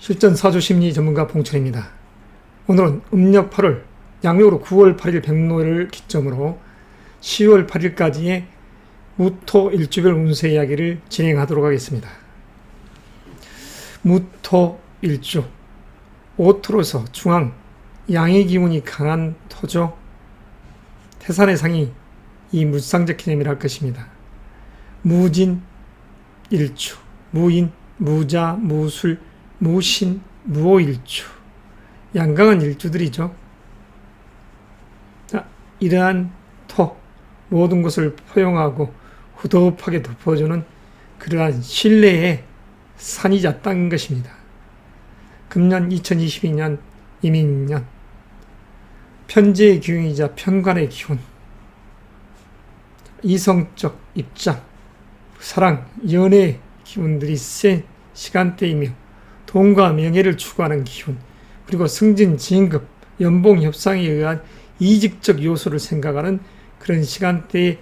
실전 사주 심리 전문가 봉천입니다. 오늘은 음력 8월, 양력으로 9월 8일 백로를 기점으로 10월 8일까지의 무토 일주별 운세 이야기를 진행하도록 하겠습니다. 무토 일주, 오토로서 중앙, 양의 기운이 강한 토죠. 태산의 상이 이 물상적 개념이라 할 것입니다. 무진 일주, 무인, 무자, 무술, 무신, 무오일주, 양강한 일주들이죠. 자, 이러한 토, 모든 것을 포용하고 후덥하게 덮어주는 그러한 신뢰의 산이자 땅인 것입니다. 금년 2022년 이민년, 편재의 기운이자 편관의 기운, 이성적 입장, 사랑, 연애의 기운들이 센 시간대이며 돈과 명예를 추구하는 기운, 그리고 승진, 진급, 연봉 협상에 의한 이직적 요소를 생각하는 그런 시간대에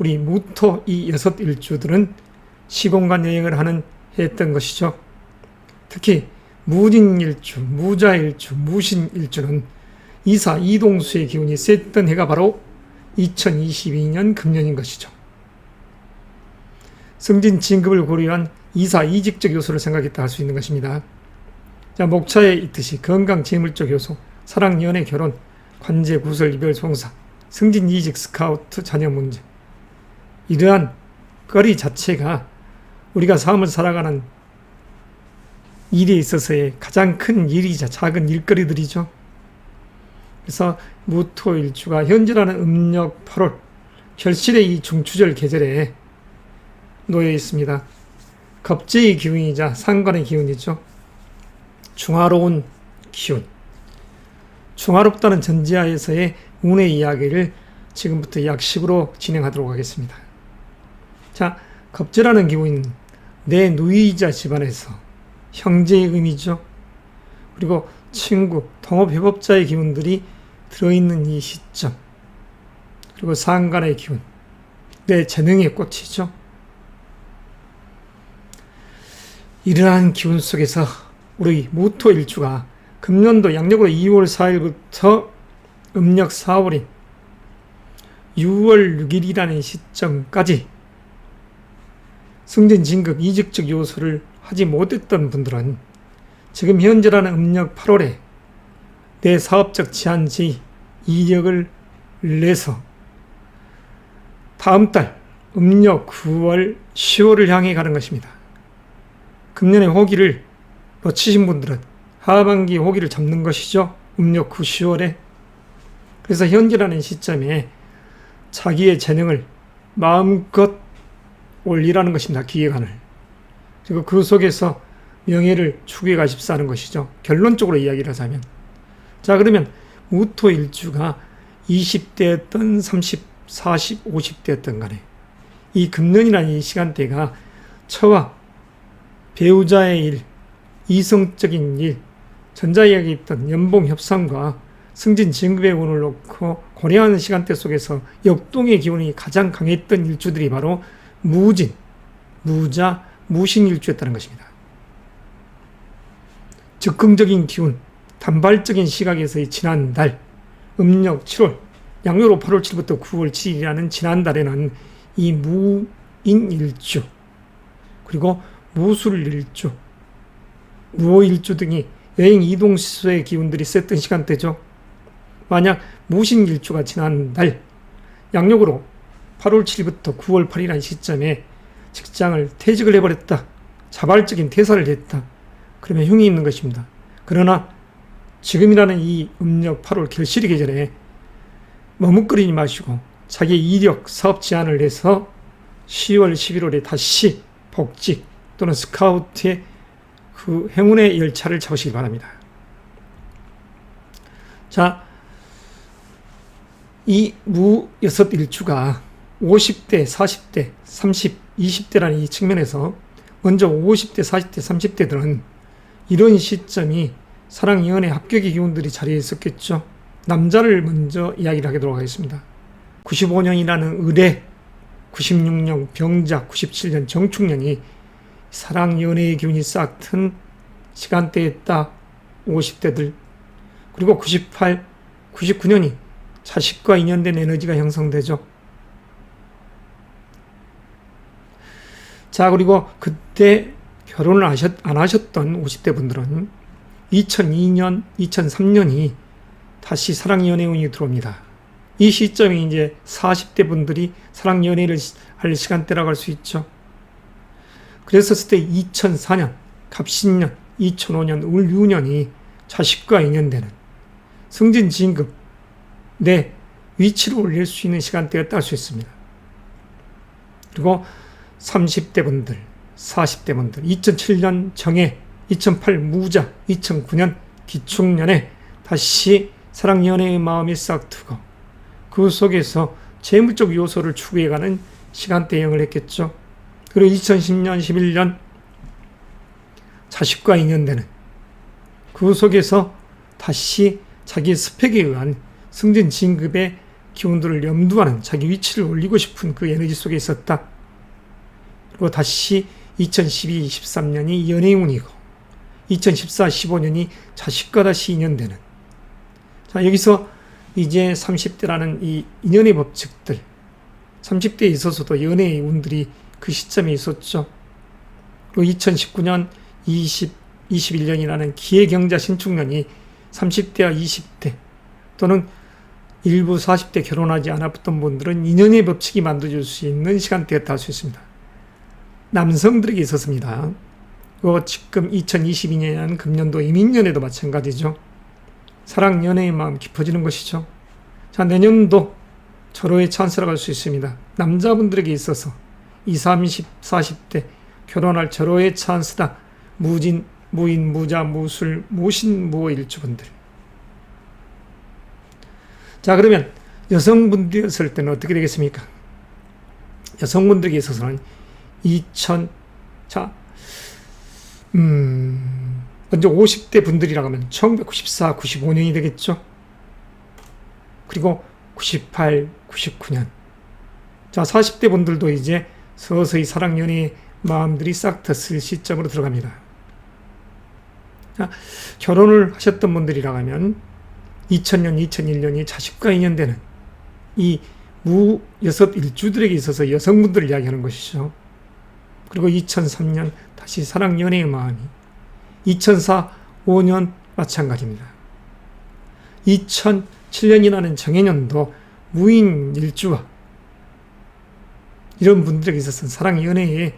우리 무토 이 6 일주들은 시공간 여행을 했던 것이죠. 특히 무진일주, 무자일주, 무신일주는 이사 이동수의 기운이 셌던 해가 바로 2022년 금년인 것이죠. 승진, 진급을 고려한 이사 이직적 요소를 생각했다 할 수 있는 것입니다. 자, 목차에 있듯이 건강, 재물적 요소, 사랑, 연애, 결혼, 관제, 구설, 이별, 송사, 승진, 이직, 스카우트, 자녀 문제, 이러한 거리 자체가 우리가 삶을 살아가는 일에 있어서의 가장 큰 일이자 작은 일거리들이죠. 그래서 무토일주가 현재라는 음력 8월 결실의 이 중추절 계절에 놓여 있습니다. 겁재의 기운이자 상관의 기운이죠. 중화로운 기운, 중화롭다는 전제하에서의 운의 이야기를 지금부터 약식으로 진행하도록 하겠습니다. 자, 겁재라는 기운은 내 누이이자 집안에서 형제의 의미죠. 그리고 친구, 동업협업자의 기운들이 들어있는 이 시점, 그리고 상관의 기운, 내 재능의 꽃이죠. 이러한 기운 속에서 우리 무토 일주가 금년도 양력으로 2월 4일부터 음력 4월인 6월 6일이라는 시점까지 승진, 진급, 이직적 요소를 하지 못했던 분들은 지금 현재라는 음력 8월에 내 사업적 제한지 이력을 내서 다음 달 음력 9월, 10월을 향해 가는 것입니다. 금년의 호기를 놓치신 분들은 하반기 호기를 잡는 것이죠. 음력 9, 10월에. 그래서 현재라는 시점에 자기의 재능을 마음껏 올리라는 것입니다. 기획안을. 그리고 그 속에서 명예를 추구해 가십사 하는 것이죠. 결론적으로 이야기를 하자면. 자, 그러면 무토 일주가 20대였던 30, 40, 50대였던 간에 이 금년이라는 이 시간대가 처와 배우자의 일, 이성적인 일, 전자이야기 있던 연봉 협상과 승진, 진급의 운을 놓고 고려하는 시간대 속에서 역동의 기운이 가장 강했던 일주들이 바로 무진, 무자, 무신 일주였다는 것입니다. 즉흥적인 기운, 단발적인 시각에서의 지난달, 음력 7월, 양력으로 8월 7일부터 9월 7일이라는 지난달에는 이 무인 일주, 그리고 무술 일주, 무오 일주 등이 여행 이동 시소의 기운들이 셌던 시간대죠. 만약 무신 일주가 지난달, 양력으로 8월 7일부터 9월 8일이라는 시점에 직장을 퇴직을 해버렸다, 자발적인 퇴사를 했다, 그러면 흉이 있는 것입니다. 그러나 지금이라는 이 음력 8월 결실의 계절에 머뭇거리지 마시고 자기 이력, 사업 제안을 해서 10월, 11월에 다시 복직 또는 스카우트의 그 행운의 열차를 잡으시기 바랍니다. 자, 이 무 6 일주가 50대, 40대, 30, 20대라는 이 측면에서 먼저 50대, 40대, 30대들은 이런 시점이 사랑, 연애, 합격의 기운들이 자리에 있었겠죠. 남자를 먼저 이야기를 하도록 하겠습니다. 95년이라는 을에, 96년 병자, 97년 정축년이 사랑, 연애의 기운이 싹튼 시간대였다. 50대들. 그리고 98, 99년이 자식과 인연된 에너지가 형성되죠. 자, 그리고 그때 결혼을 안 하셨던 50대 분들은 2002년, 2003년이 다시 사랑연애운이 들어옵니다. 이 시점이 이제 40대 분들이 사랑연애를 할 시간대라고 할 수 있죠. 그랬었을 때 2004년, 갑신년, 2005년, 을유년이 자식과 인연되는 승진진급, 내 위치를 올릴 수 있는 시간대였다 할 수 있습니다. 그리고 30대 분들, 40대 분들, 2007년 정해, 2008 무자, 2009년 기축년에 다시 사랑연애의 마음이 싹 트고 그 속에서 재물적 요소를 추구해가는 시간대형을 했겠죠. 그리고 2010년, 11년 자식과 인연되는 그 속에서 다시 자기 스펙에 의한 승진 진급의 기운들을 염두하는 자기 위치를 올리고 싶은 그 에너지 속에 있었다. 그리고 다시 2012, 13년이 연애운이고 2014, 15년이 자식과 다시 인연되는. 자, 여기서 이제 30대라는 이 인연의 법칙들, 30대에 있어서도 연애의 운들이 그 시점에 있었죠. 그리고 2019년, 21년이라는 기회경자 신축년이 30대와 20대 또는 일부 40대 결혼하지 않았던 분들은 인연의 법칙이 만들어줄 수 있는 시간대였다 할 수 있습니다. 남성들에게 있었습니다. 그리고 지금 2022년 금년도 이민년에도 마찬가지죠. 사랑, 연애의 마음 깊어지는 것이죠. 자, 내년도 절호의 찬스라고 할 수 있습니다. 남자분들에게 있어서 20, 30, 40대 결혼할 절호의 찬스다. 무진, 무인, 무자, 무술, 무신, 무일주분들. 자, 그러면 여성분들이었을 때는 어떻게 되겠습니까? 여성분들에게 있어서는 먼저 50대 분들이라고 하면 1994, 95년이 되겠죠. 그리고 98, 99년. 자, 40대 분들도 이제 서서히 사랑, 연애의 마음들이 싹 텄을 시점으로 들어갑니다. 자, 결혼을 하셨던 분들이라고 하면 2000년, 2001년이 자식과 인연되는 이 여섯 일주들에게 있어서 여성분들을 이야기하는 것이죠. 그리고 2003년 다시 사랑, 연애의 마음이 2004, 5년 마찬가지입니다. 2007년이라는 정해년도 무인 일주와 이런 분들에게 있어서는 사랑, 연애의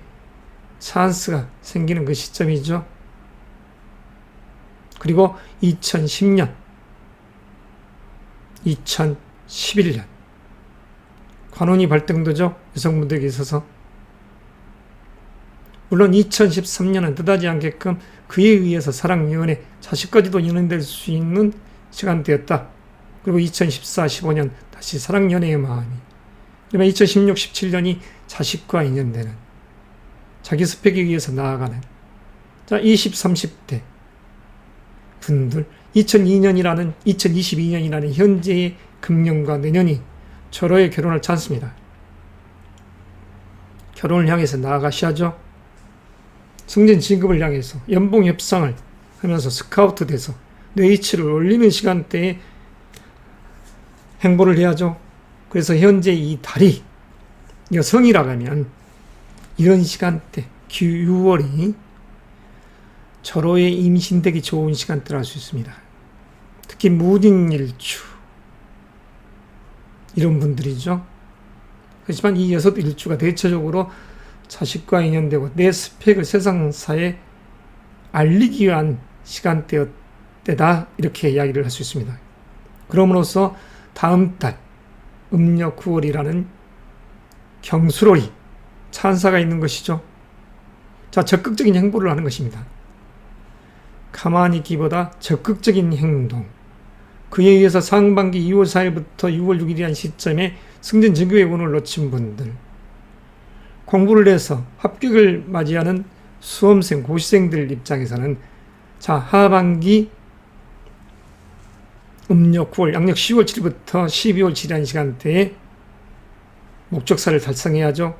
찬스가 생기는 그 시점이죠. 그리고 2010년, 2011년 관운이 발동되죠. 여성분들에게 있어서. 물론 2013년은 뜻하지 않게끔 그에 의해서 사랑, 연애, 자식까지도 연연될 수 있는 시간대였다. 그리고 2014, 15년 다시 사랑, 연애의 마음이. 그러면 2016, 17년이 자식과 인연되는 자기 스펙에 의해서 나아가는. 자, 20, 30대 분들 2022년이라는 현재의 금년과 내년이 절호의 결혼을 찬스입니다. 결혼을 향해서 나아가셔야죠. 승진 진급을 향해서 연봉 협상을 하면서 스카우트 돼서 내 위치를 올리는 시간대에 행보를 해야죠. 그래서 현재 이 달이 여성이라고 하면 이런 시간대 6월이 절호에 임신되기 좋은 시간대라 할 수 있습니다. 특히 무진일주 이런 분들이죠. 그렇지만 이 여섯 일주가 대체적으로 자식과 인연되고 내 스펙을 세상사에 알리기 위한 시간대다 이렇게 이야기를 할 수 있습니다. 그럼으로써 다음 달 음력 9월이라는 경술월이 찬사가 있는 것이죠. 자, 적극적인 행보를 하는 것입니다. 가만히 있기보다 적극적인 행동. 그에 의해서 상반기 2월 4일부터 6월 6일이라는 시점에 승진 진급의 운을 놓친 분들, 공부를 해서 합격을 맞이하는 수험생, 고시생들 입장에서는 자, 하반기 음력 9월, 양력 10월 7일부터 12월 7일이라는 시간대에 목적사를 달성해야죠.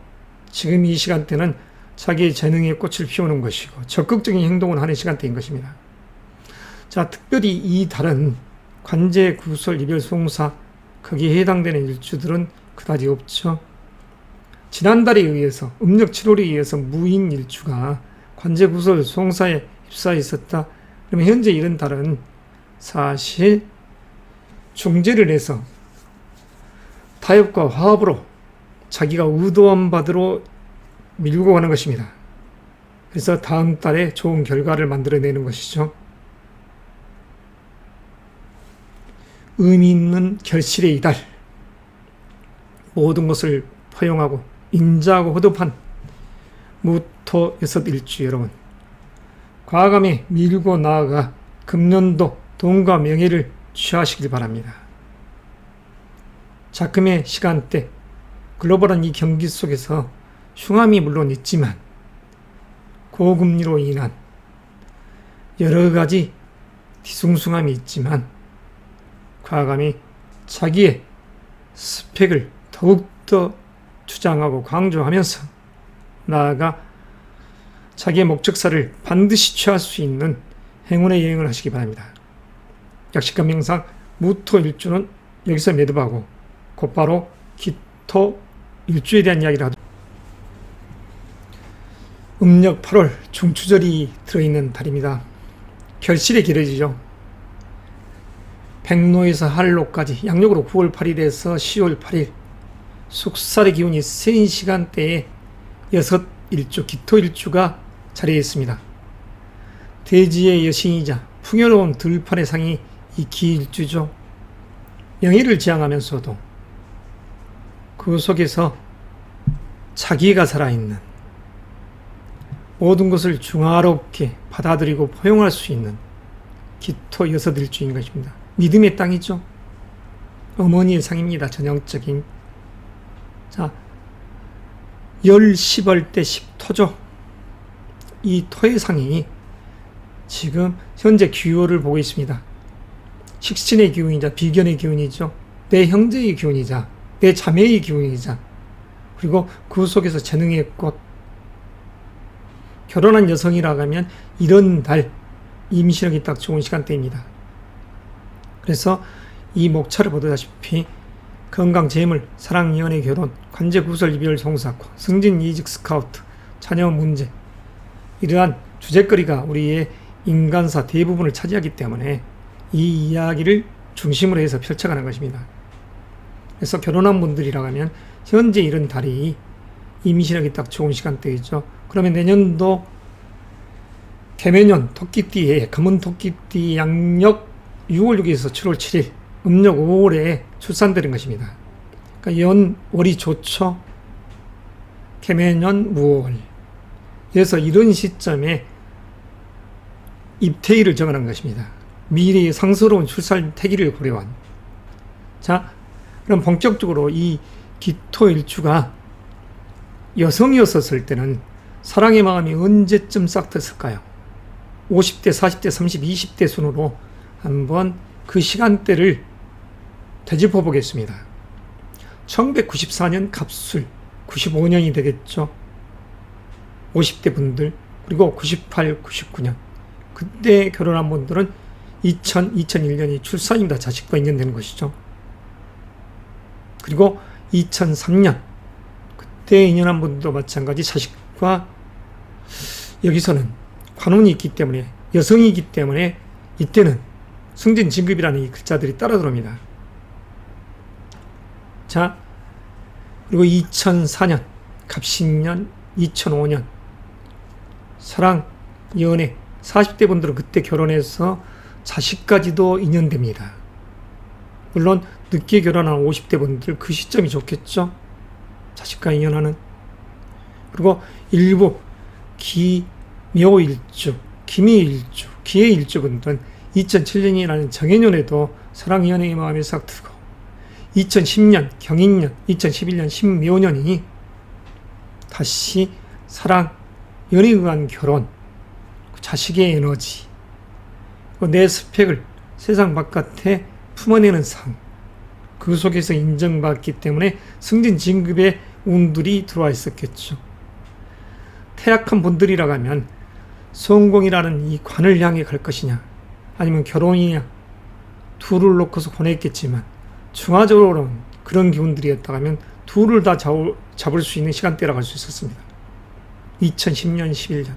지금 이 시간대는 자기의 재능의 꽃을 피우는 것이고 적극적인 행동을 하는 시간대인 것입니다. 자, 특별히 이 달은 관제, 구설, 이별, 송사 거기에 해당되는 일주들은 그다지 없죠. 지난달에 의해서 음력 7월에 의해서 무인 일주가 관제, 구설, 송사에 휩싸여 있었다. 그러면 현재 이런 달은 사실 중재를 해서 타협과 화합으로 자기가 의도한 바대로 밀고 가는 것입니다. 그래서 다음 달에 좋은 결과를 만들어내는 것이죠. 의미 있는 결실의 이달, 모든 것을 포용하고 인자하고 호흡한 무토 6일주 여러분, 과감히 밀고 나아가 금년도 돈과 명예를 취하시길 바랍니다. 작금의 시간대, 글로벌한 이 경기 속에서 흉함이 물론 있지만 고금리로 인한 여러 가지 뒤숭숭함이 있지만 과감히 자기의 스펙을 더욱더 주장하고 강조하면서 나아가 자기의 목적사를 반드시 취할 수 있는 행운의 여행을 하시기 바랍니다. 약식과 명상 무토 일주는 여기서 매듭하고 곧바로 기토 일주에 대한 이야기를 하도록. 음력 8월 중추절이 들어있는 달입니다. 결실이 길어지죠. 백로에서 한로까지 양력으로 9월 8일에서 10월 8일 숙살의 기운이 센 시간대에 6일주 기토일주가 자리에 있습니다. 대지의 여신이자 풍요로운 들판의 상이 이 기일주죠. 명예를 지향하면서도 그 속에서 자기가 살아있는 모든 것을 중화롭게 받아들이고 포용할 수 있는 기토 6일주인 것입니다. 믿음의 땅이죠. 어머니의 상입니다. 전형적인. 자, 열 10월 때 10토죠. 이 토의 상이 지금 현재 기호를 보고 있습니다. 식신의 기운이자 비견의 기운이죠. 내 형제의 기운이자 내 자매의 기운이자 그리고 그 속에서 재능의 꽃. 결혼한 여성이라고 하면 이런 달 임신하기 딱 좋은 시간대입니다. 그래서 이 목차를 보다시피 건강, 재물, 사랑, 연애, 결혼, 관제, 구설, 이별, 송사고, 승진, 이직, 스카우트, 자녀 문제 이러한 주제거리가 우리의 인간사 대부분을 차지하기 때문에 이 이야기를 중심으로 해서 펼쳐가는 것입니다. 그래서 결혼한 분들이라고 하면 현재 이런 달이 임신하기 딱 좋은 시간대이죠. 그러면 내년도 개매년 토끼띠에 검은 토끼띠 양력 6월 6일에서 7월 7일 음력 5월에 출산되는 것입니다. 그러니까 연월이 좋죠. 개매년 무월. 그래서 이런 시점에 입태일을 정하는 것입니다. 미래의 상스러운 출산 태기를 고려한. 자, 그럼 본격적으로 이 기토 일주가 여성이었을 때는 사랑의 마음이 언제쯤 싹 텄을까요? 50대, 40대, 30, 20대 순으로 한번 그 시간대를 되짚어 보겠습니다. 1994년 갑술 95년이 되겠죠. 50대 분들 그리고 98, 99년 그때 결혼한 분들은 2001년이 출산입니다. 자식과 인연되는 것이죠. 그리고 2003년 그때 인연한 분도 마찬가지 자식과 여기서는 관운이 있기 때문에 여성이기 때문에 이때는 승진 진급이라는 이 글자들이 따라 들어옵니다. 자, 그리고 2004년 갑신년 2005년 사랑, 연애 40대 분들은 그때 결혼해서 자식까지도 인연됩니다. 물론 늦게 결혼한 50대 분들 그 시점이 좋겠죠. 자식과 인연하는. 그리고 일부 기묘일주, 기미일주, 기해일주 분들은 2007년이라는 정해년에도 사랑, 연애의 마음이 싹 트고 2010년 경인년, 2011년 신묘년이 다시 사랑, 연애에 의한 결혼, 자식의 에너지, 내 스펙을 세상 바깥에 품어내는 상, 그 속에서 인정받기 때문에 승진 진급의 운들이 들어와 있었겠죠. 태약한 분들이라고 하면 성공이라는 이 관을 향해 갈 것이냐, 아니면 결혼이냐, 둘을 놓고서 권했겠지만 중화적으로는 그런 기운들이었다고 하면 둘을 다 잡을 수 있는 시간대라고 할 수 있었습니다. 2010년, 11년.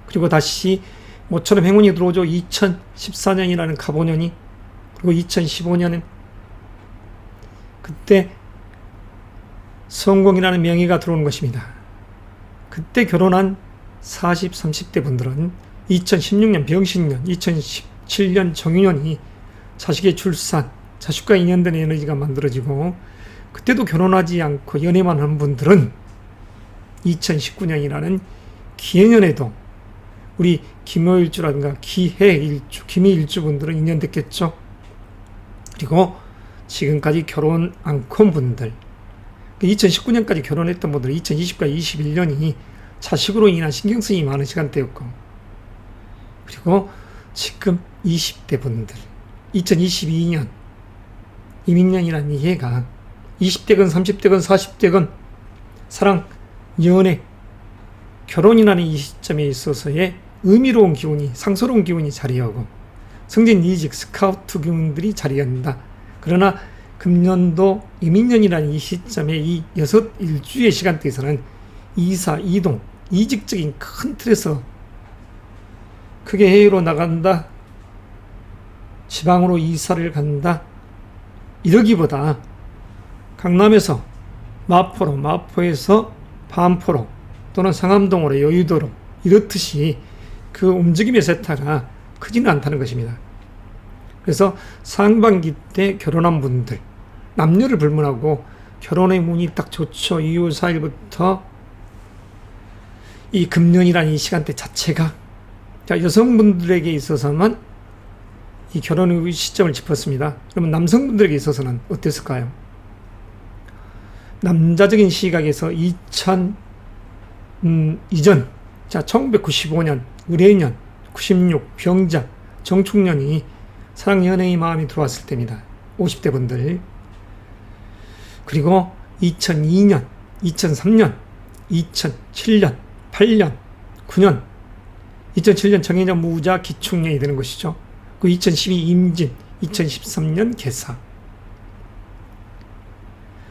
그리고 다시 모처럼 행운이 들어오죠. 2014년이라는 갑오년이. 그리고 2015년은 그때 성공이라는 명예가 들어오는 것입니다. 그때 결혼한 40, 30대 분들은 2016년 병신년, 2017년 정유년이 자식의 출산, 자식과 인연된 에너지가 만들어지고, 그때도 결혼하지 않고 연애만 한 분들은 2019년이라는 기해년에도 우리 김효일주라든가 기해일주, 기미일주 분들은 인연됐겠죠. 그리고 지금까지 결혼 않고 온 분들, 2019년까지 결혼했던 분들, 2020과 21년이 자식으로 인한 신경쓰임이 많은 시간대였고, 그리고 지금 20대 분들, 2022년 이민년이라는 이해가 20대건 30대건 40대건 사랑, 연애, 결혼이라는 이 시점에 있어서의 의미로운 기운이, 상서로운 기운이 자리하고 승진, 이직, 스카우트 기운들이 자리한다. 그러나 금년도 이민년이라는 이 시점에 이 6일주의 시간대에서는 이사, 이동, 이직적인 큰 틀에서 크게 해외로 나간다, 지방으로 이사를 간다, 이러기보다 강남에서 마포로, 마포에서 반포로, 또는 상암동으로, 여의도로, 이렇듯이 그 움직임의 세타가 크지는 않다는 것입니다. 그래서 상반기 때 결혼한 분들, 남녀를 불문하고 결혼의 운이 딱 좋죠. 2월 4일부터 이 금년이라는 이 시간대 자체가, 자, 여성분들에게 있어서만 이 결혼의 시점을 짚었습니다. 그러면 남성분들에게 있어서는 어땠을까요? 남자적인 시각에서 2000 이전, 자, 1995년, 을해년, 96, 병자, 정축년이 사랑, 연애의 마음이 들어왔을 때입니다. 50대 분들. 그리고 2002년, 2003년, 2007년, 8년, 9년, 2007년 정해년 무자 기축년이 되는 것이죠. 그 2012 임진, 2013년 개사.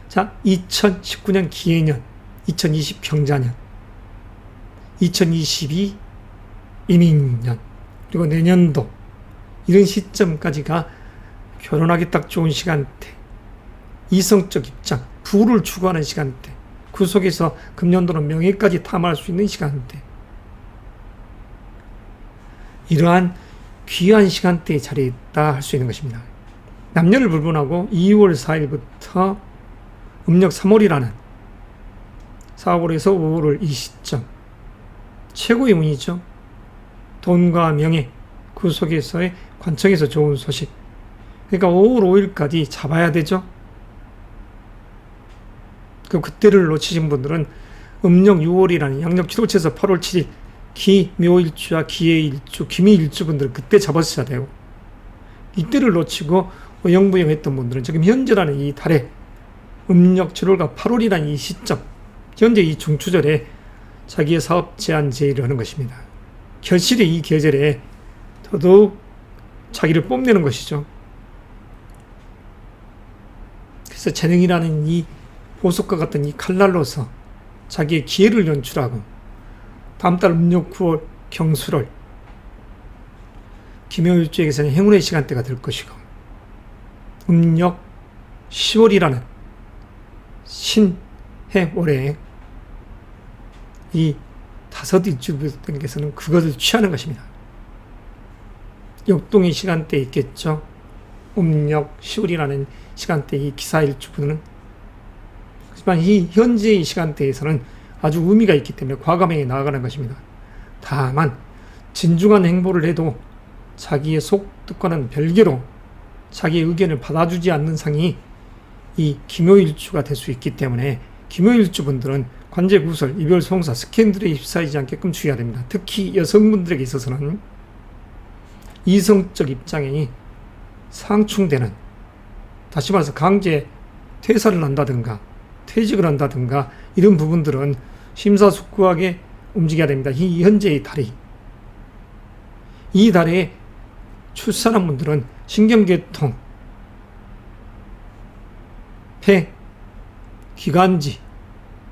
자, 2019년 기해년, 2020 병자년, 2022 이민년, 그리고 내년도, 이런 시점까지가 결혼하기 딱 좋은 시간대, 이성적 입장, 부를 추구하는 시간대, 그 속에서 금년도는 명예까지 탐할 수 있는 시간대, 이러한 귀한 시간대에 자리에 있다 할 수 있는 것입니다. 남녀를 불문하고 2월 4일부터 음력 3월이라는 4월에서 5월 이 시점, 최고의 운이죠. 돈과 명예, 그 속에서의 관청에서 좋은 소식. 그러니까 5월 5일까지 잡아야 되죠. 그때를 놓치신 분들은 음력 6월이라는 양력 7월에서 8월 7일 기묘일주와 기해일주, 기미일주 분들은 그때 잡았어야 되고, 이때를 놓치고 어영부영했던 분들은 지금 현재라는 이 달에 음력 7월과 8월이라는 이 시점, 현재 이 중추절에 자기의 사업 제한 제의를 하는 것입니다. 결실의 이 계절에 더더욱 자기를 뽐내는 것이죠. 그래서 재능이라는 이 보석과 같은 이 칼날로서 자기의 기회를 연출하고, 다음 달 음력 9월 경술월 기묘일주에게서는 행운의 시간대가 될 것이고, 음력 10월이라는 신해월에 이 5일주에게서는 그것을 취하는 것입니다. 역동의 시간대에 있겠죠. 음력 10월이라는 시간대 이 기사일주분은, 하지만 이 현재의 시간대에서는 아주 의미가 있기 때문에 과감하게 나아가는 것입니다. 다만 진중한 행보를 해도 자기의 속뜻과는 별개로 자기의 의견을 받아주지 않는 상이 이 기묘일주가 될 수 있기 때문에 기묘일주 분들은 관제구설, 이별송사, 스캔들에 휩싸이지 않게끔 주의해야 됩니다. 특히 여성분들에게 있어서는 이성적 입장이 상충되는, 다시 말해서 강제 퇴사를 한다든가 퇴직을 한다든가 이런 부분들은 심사숙고하게 움직여야 됩니다. 이 현재의 달이. 이 달에 출산한 분들은 신경계통, 폐, 기관지,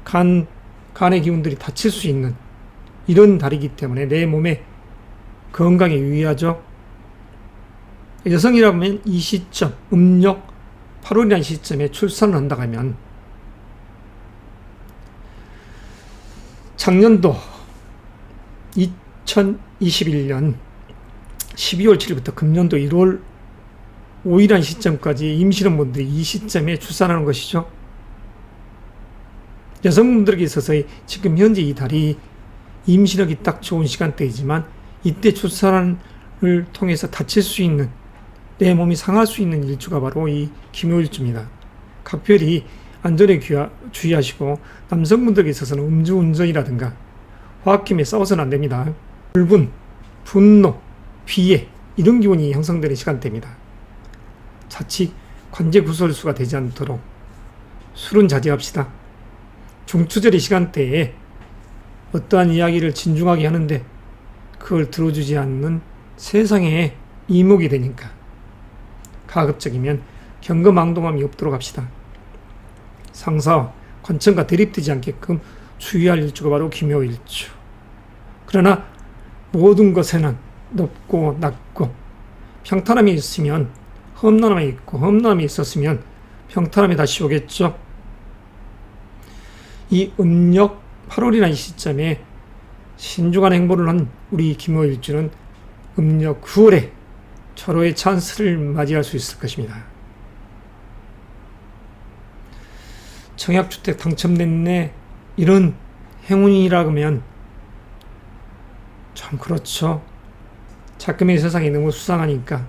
간의 기운들이 다칠 수 있는 이런 달이기 때문에 내 몸의 건강에 유의하죠. 여성이라면 이 시점, 음력 8월이라는 시점에 출산을 한다고 하면 작년도 2021년 12월 7일부터 금년도 1월 5일이라는 시점까지 임신한 분들이 이 시점에 출산하는 것이죠. 여성분들에게 있어서 지금 현재 이 달이 임신하기 딱 좋은 시간대이지만 이때 출산을 통해서 다칠 수 있는, 내 몸이 상할 수 있는 일주가 바로 이 김요일주입니다. 각별히 안전에 주의하시고 남성분들에게 있어서는 음주운전이라든가 화학힘에 싸워서는 안 됩니다. 불분, 분노, 비애 이런 기운이 형성되는 시간대입니다. 자칫 관제 구설수가 되지 않도록 술은 자제합시다. 중추절의 시간대에 어떠한 이야기를 진중하게 하는데 그걸 들어주지 않는 세상에 이목이 되니까 가급적이면 경거망동함이 없도록 합시다. 상사와 관청과 대립되지 않게끔 주의할 일주가 바로 김요일주. 그러나 모든 것에는 높고 낮고 평탄함이 있으면 험난함이 있고 험난함이 있었으면 평탄함이 다시 오겠죠. 이 음력 8월이라는 시점에 신중한 행보를 한 우리 김요일주는 음력 9월에 철호의 찬스를 맞이할 수 있을 것입니다. 청약주택 당첨됐네 이런 행운이라고 하면 참 그렇죠. 작금의 세상이 너무 수상하니까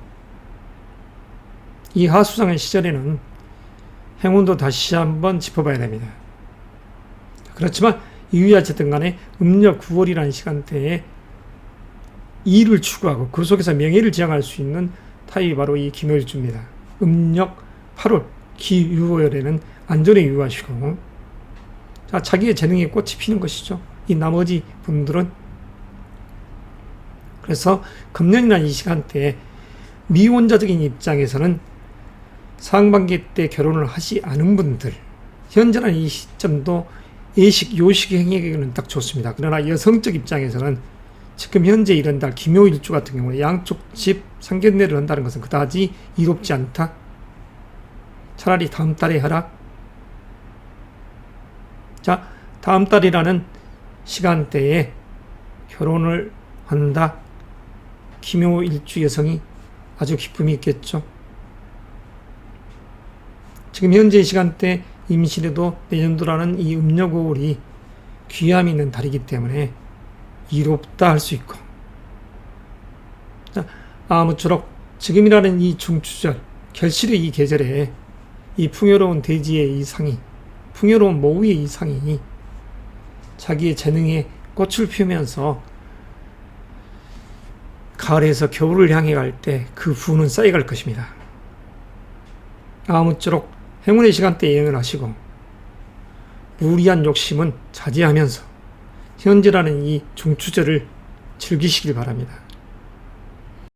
이 하수상의 시절에는 행운도 다시 한번 짚어봐야 됩니다. 그렇지만 이유야쨌든 간에 음력 9월이라는 시간대에 일을 추구하고 그 속에서 명예를 지향할 수 있는 타입이 바로 이 김요일주입니다. 음력 8월 기유월에는 안전에 유의하시고 자기의 재능에 꽃이 피는 것이죠. 이 나머지 분들은 그래서 금년이라는 이 시간대에 미혼자적인 입장에서는 상반기 때 결혼을 하지 않은 분들 현재는 이 시점도 예식, 요식 행위에게는 딱 좋습니다. 그러나 여성적 입장에서는 지금 현재 이런 달 김요일주 같은 경우는 양쪽 집 상견례를 한다는 것은 그다지 이롭지 않다. 차라리 다음 달에 하라. 자, 다음 달이라는 시간대에 결혼을 한다. 김요일주 여성이 아주 기쁨이 있겠죠. 지금 현재 시간대 임신에도 내년도라는 이 음력 5월이 귀함이 있는 달이기 때문에 이롭다 할 수 있고, 자, 아무쪼록 지금이라는 이 중추절 결실의 이 계절에 이 풍요로운 대지의 이 상이, 풍요로운 모우의 이 상이 자기의 재능에 꽃을 피우면서 가을에서 겨울을 향해 갈 때 그 부는 쌓여갈 것입니다. 아무쪼록 행운의 시간대에 여행을 하시고 무리한 욕심은 자제하면서 현재라는 이 중추절을 즐기시길 바랍니다.